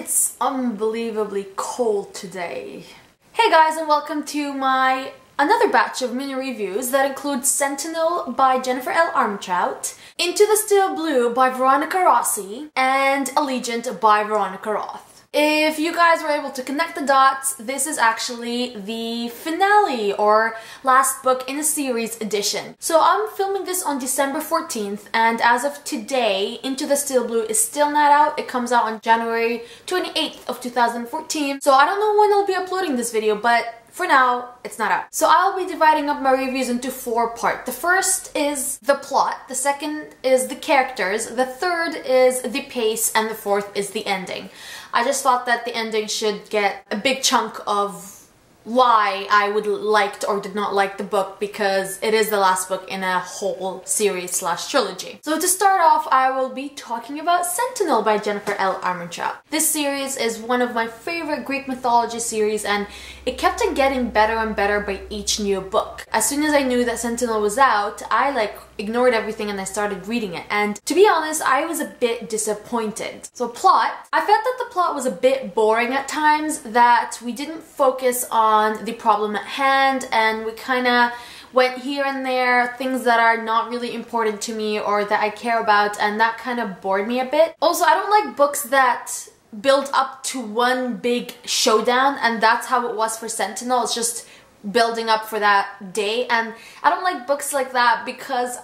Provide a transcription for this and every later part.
It's unbelievably cold today. Hey guys, and welcome to my another batch of mini reviews that includes Sentinel by Jennifer L. Armentrout, Into the Steel Blue by Veronica Rossi, and Allegiant by Veronica Roth. If you guys were able to connect the dots, this is actually the finale or last book in a series edition. So I'm filming this on December 14th, and as of today, Into the Steel Blue is still not out. It comes out on January 28th of 2014. So I don't know when I'll be uploading this video, but for now, it's not out. So I'll be dividing up my reviews into 4 parts. The first is the plot, the second is the characters, the third is the pace, and the fourth is the ending. I just thought that the ending should get a big chunk of why I would liked or did not like the book, because it is the last book in a whole series slash trilogy. So to start off, I will be talking about Sentinel by Jennifer L. Armentrout. This series is one of my favorite Greek mythology series, and it kept on getting better and better by each new book. As soon as I knew that Sentinel was out, I ignored everything and I started reading it. And to be honest, I was a bit disappointed. So plot, I felt that the plot was a bit boring at times, that we didn't focus on the problem at hand, and we kind of went here and there, things that are not really important to me or that I care about, and that kind of bored me a bit. Also, I don't like books that build up to one big showdown, and that's how it was for Sentinel. It's just building up for that day, and I don't like books like that because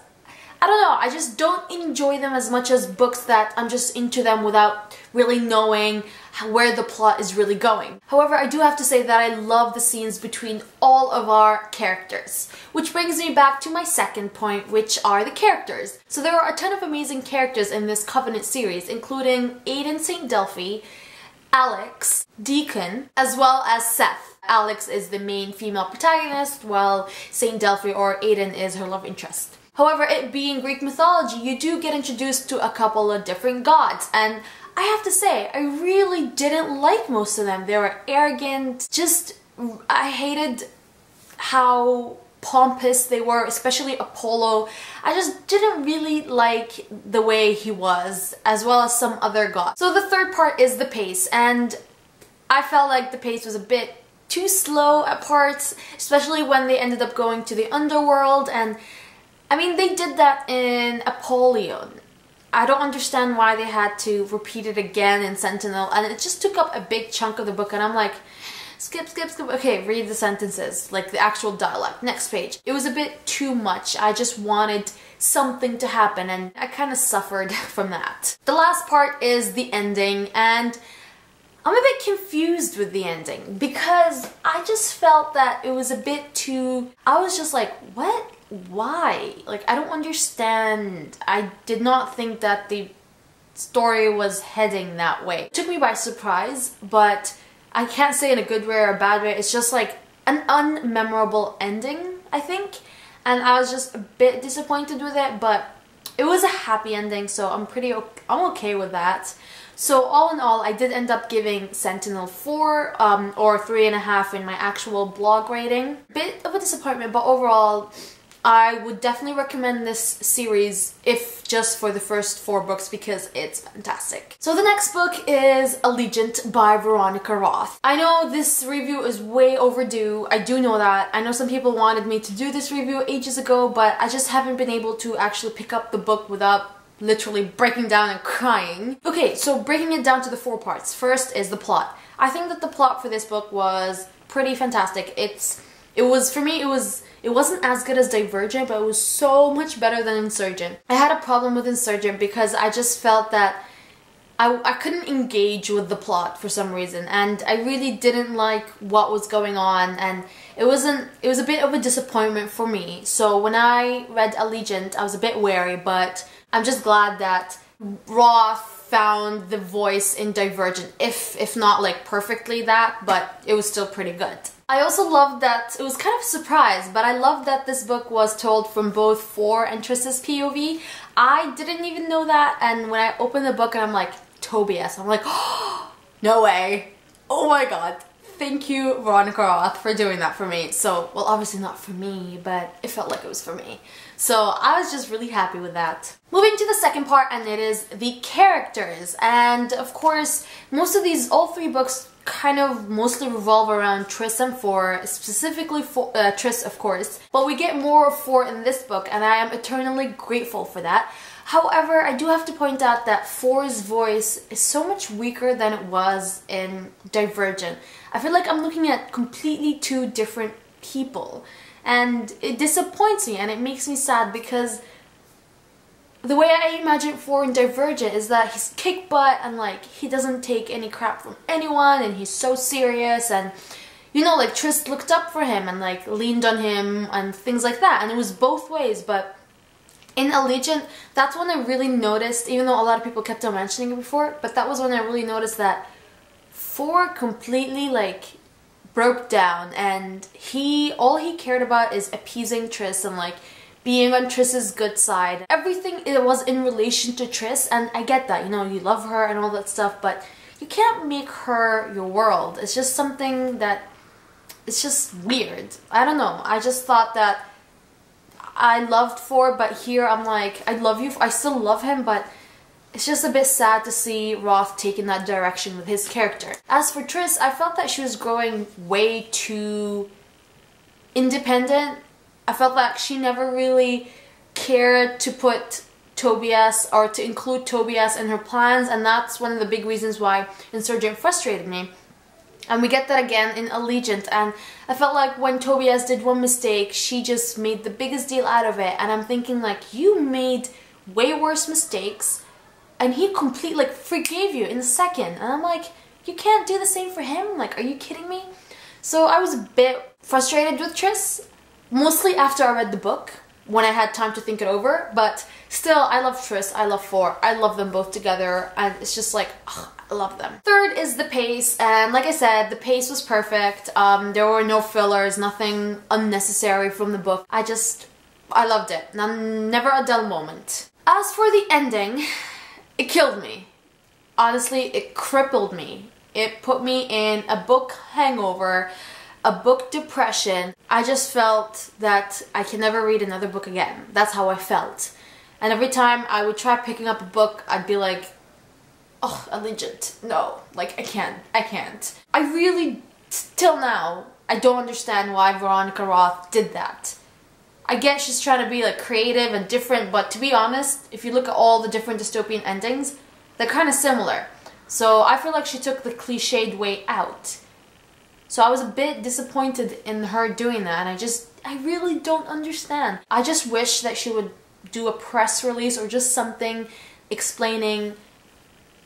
I don't know, I just don't enjoy them as much as books that I'm just into them without really knowing where the plot is really going. However, I do have to say that I love the scenes between all of our characters. Which brings me back to my second point, which are the characters. So there are a ton of amazing characters in this Covenant series, including Aiden St. Delphi, Alex, Deacon, as well as Seth. Alex is the main female protagonist, while St. Delphi or Aiden is her love interest. However, it being Greek mythology, you do get introduced to a couple of different gods, and I have to say, I really didn't like most of them. They were arrogant, I hated how pompous they were, especially Apollo. I just didn't really like the way he was, as well as some other gods. So the third part is the pace, and I felt like the pace was a bit too slow at parts, especially when they ended up going to the underworld, and I mean, they did that in Apollyon. I don't understand why they had to repeat it again in Sentinel, and it just took up a big chunk of the book, and I'm like, skip, skip, skip. Okay, read the sentences, like the actual dialogue. Next page. It was a bit too much. I just wanted something to happen, and I kind of suffered from that. The last part is the ending, and I'm a bit confused with the ending because I just felt that it was a bit too... I was just like, what? Why? I don't understand. I did not think that the story was heading that way. It took me by surprise, but I can't say in a good way or a bad way. It's just like an unmemorable ending, I think. And I was just a bit disappointed with it, but it was a happy ending, so I'm okay with that. So all in all, I did end up giving Sentinel 4 or 3.5 in my actual blog rating. Bit of a disappointment, but overall, I would definitely recommend this series if just for the first 4 books because it's fantastic. So the next book is Allegiant by Veronica Roth. I know this review is way overdue, I do know that. I know some people wanted me to do this review ages ago, but I just haven't been able to actually pick up the book without literally breaking down and crying. Okay, so breaking it down to the 4 parts. First is the plot. I think that the plot for this book was pretty fantastic. It wasn't as good as Divergent, but it was so much better than Insurgent. I had a problem with Insurgent because I just felt that I couldn't engage with the plot for some reason, and I really didn't like what was going on, and it was a bit of a disappointment for me. So when I read Allegiant, I was a bit wary, but I'm just glad that Roth found the voice in Divergent, if not perfectly that, but it was still pretty good. I also loved that, it was kind of a surprise, but I loved that this book was told from both 4 and Triss's POV. I didn't even know that, and when I opened the book and I'm like, Tobias, I'm like, oh, no way. Oh my god. thank you, Veronica Roth, for doing that for me. So, well, obviously not for me, but it felt like it was for me. So I was just really happy with that. Moving to the second part, and it is the characters. And of course, most of these, all three books kind of mostly revolve around Triss and Four, specifically for Triss, of course. But we get more of Four in this book, and I am eternally grateful for that. However, I do have to point out that Four's voice is so much weaker than it was in Divergent. I feel like I'm looking at completely two different people. And it disappoints me and it makes me sad because the way I imagine Four in Divergent is that he's kick butt and like he doesn't take any crap from anyone and he's so serious and you know, like Triss looked up for him and like leaned on him and things like that, and it was both ways. But in Allegiant, that's when I really noticed, even though a lot of people kept on mentioning it before, but that was when I really noticed that Four completely like broke down, and all he cared about is appeasing Triss and like being on Triss's good side. Everything it was in relation to Triss, and I get that, you know, you love her and all that stuff, but you can't make her your world. It's just something that, it's just weird. I don't know, I just thought that I loved Four, but here I'm like, I love you, I still love him, but it's just a bit sad to see Roth taking that direction with his character. As for Triss, I felt that she was growing way too independent. I felt like she never really cared to put Tobias or to include Tobias in her plans, and that's one of the big reasons why Insurgent frustrated me. And we get that again in Allegiant, and I felt like when Tobias did one mistake, she just made the biggest deal out of it, and I'm thinking like, you made way worse mistakes and he completely like forgave you in a second, and I'm like, you can't do the same for him? Like, are you kidding me? So I was a bit frustrated with Triss, mostly after I read the book, when I had time to think it over, but still, I love Triss, I love Four, I love them both together, and it's just like, ugh, I love them. Third is the pace, and like I said, the pace was perfect. There were no fillers, nothing unnecessary from the book. I loved it. Never a dull moment. As for the ending, it killed me. Honestly, it crippled me. It put me in a book hangover, a book depression. I just felt that I can never read another book again. That's how I felt. And every time I would try picking up a book, I'd be like, oh, Allegiant, no, like I can't. I really, till now, I don't understand why Veronica Roth did that. I get she's trying to be like creative and different, but to be honest, if you look at all the different dystopian endings, they're kind of similar. So I feel like she took the cliched way out. So I was a bit disappointed in her doing that, and I really don't understand. I just wish that she would do a press release or just something explaining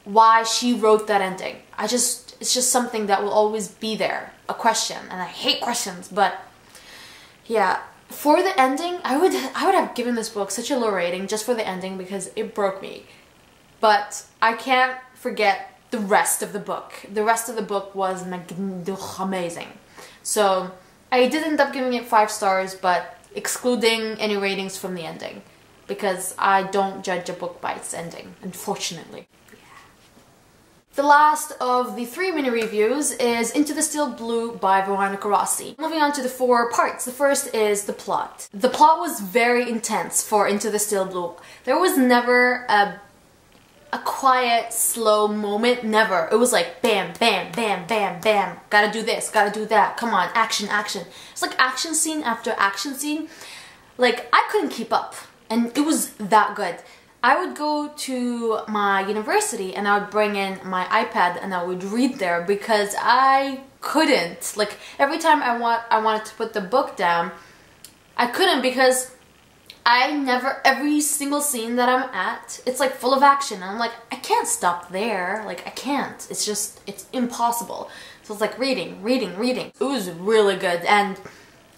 why she wrote that ending. It's just something that will always be there, a question, and I hate questions, but yeah. For the ending, I would have given this book such a low rating just for the ending because it broke me. But I can't forget the rest of the book. The rest of the book was amazing. So I did end up giving it 5 stars, but excluding any ratings from the ending, because I don't judge a book by its ending, unfortunately. The last of the 3 mini reviews is Into the Steel Blue by Veronica Rossi. Moving on to the 4 parts. The first is the plot. The plot was very intense for Into the Steel Blue. There was never a quiet, slow moment, never. It was like bam, bam, bam, bam, bam. Gotta do this, gotta do that. Come on, action, action. It's like action scene after action scene. Like, I couldn't keep up, and it was that good. I would go to my university and I would bring in my iPad and I would read there because I couldn't. Like, every time I wanted to put the book down, I couldn't, because every single scene that I'm at, it's like full of action, and I'm like, I can't stop there. Like, I can't. It's impossible. So it's like reading, reading, reading. It was really good, and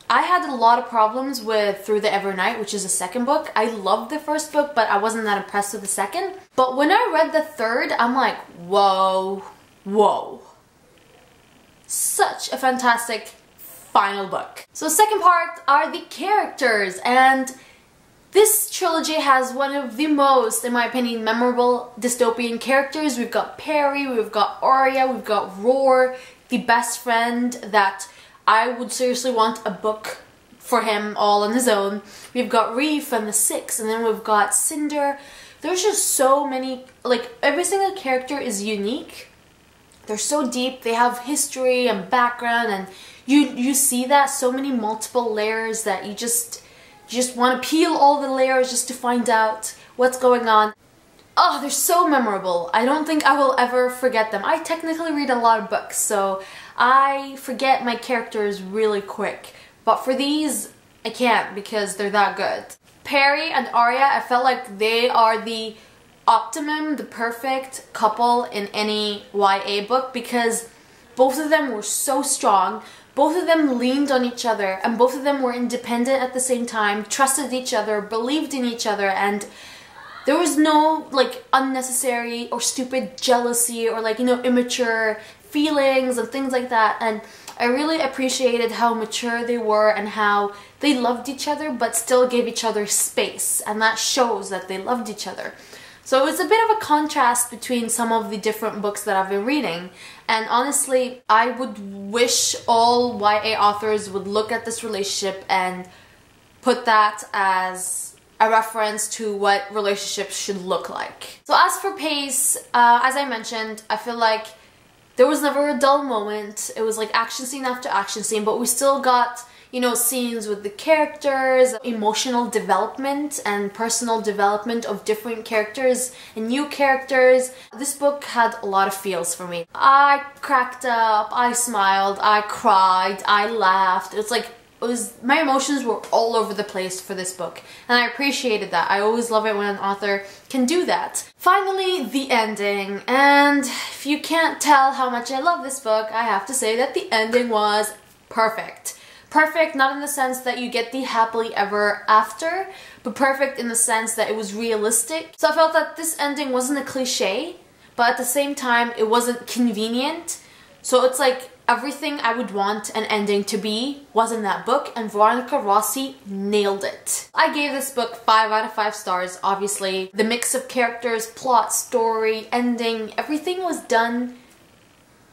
I had a lot of problems with Through the Evernight, which is the second book. I loved the first book, but I wasn't that impressed with the second. But when I read the third, I'm like, whoa, whoa. Such a fantastic final book. So the second part are the characters, and This trilogy has one of the most, in my opinion, memorable dystopian characters. We've got Perry, we've got Arya, we've got Roar, the best friend that I would seriously want a book for him all on his own. We've got Reef and the Six, and then we've got Cinder. There's just so many, like every single character is unique. They're so deep, they have history and background, and you see that, so many multiple layers that you just want to peel all the layers just to find out what's going on. Oh, they're so memorable. I don't think I will ever forget them. I technically read a lot of books, so I forget my characters really quick. But for these, I can't because they're that good. Perry and Arya, I felt like they are the optimum, the perfect couple in any YA book because both of them were so strong. Both of them leaned on each other, and both of them were independent at the same time, trusted each other, believed in each other, and there was no like unnecessary or stupid jealousy or like, you know, immature feelings and things like that. And I really appreciated how mature they were and how they loved each other but still gave each other space, and that shows that they loved each other. So it's a bit of a contrast between some of the different books that I've been reading, and honestly I would wish all YA authors would look at this relationship and put that as a reference to what relationships should look like. So as for pace, as I mentioned, I feel like there was never a dull moment. It was like action scene after action scene, but we still got, you know, scenes with the characters, emotional development and personal development of different characters and new characters. This book had a lot of feels for me. I cracked up, I smiled, I cried, I laughed. It's like, my emotions were all over the place for this book, and I appreciated that. I always love it when an author can do that. Finally, the ending, and if you can't tell how much I love this book, I have to say that the ending was perfect. Perfect not in the sense that you get the happily ever after, but perfect in the sense that it was realistic. So I felt that this ending wasn't a cliche, but at the same time it wasn't convenient. So it's like everything I would want an ending to be was in that book, and Veronica Rossi nailed it. I gave this book 5 out of 5 stars, obviously. The mix of characters, plot, story, ending, everything was done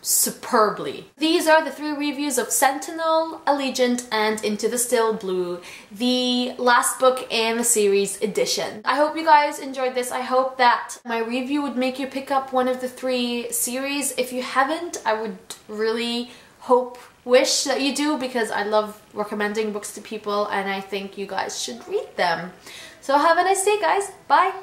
superbly. These are the 3 reviews of Sentinel, Allegiant, and Into the Still Blue, the last book in the series edition. I hope you guys enjoyed this. I hope that my review would make you pick up one of the 3 series. If you haven't, I would really wish that you do, because I love recommending books to people and I think you guys should read them. So have a nice day, guys. Bye!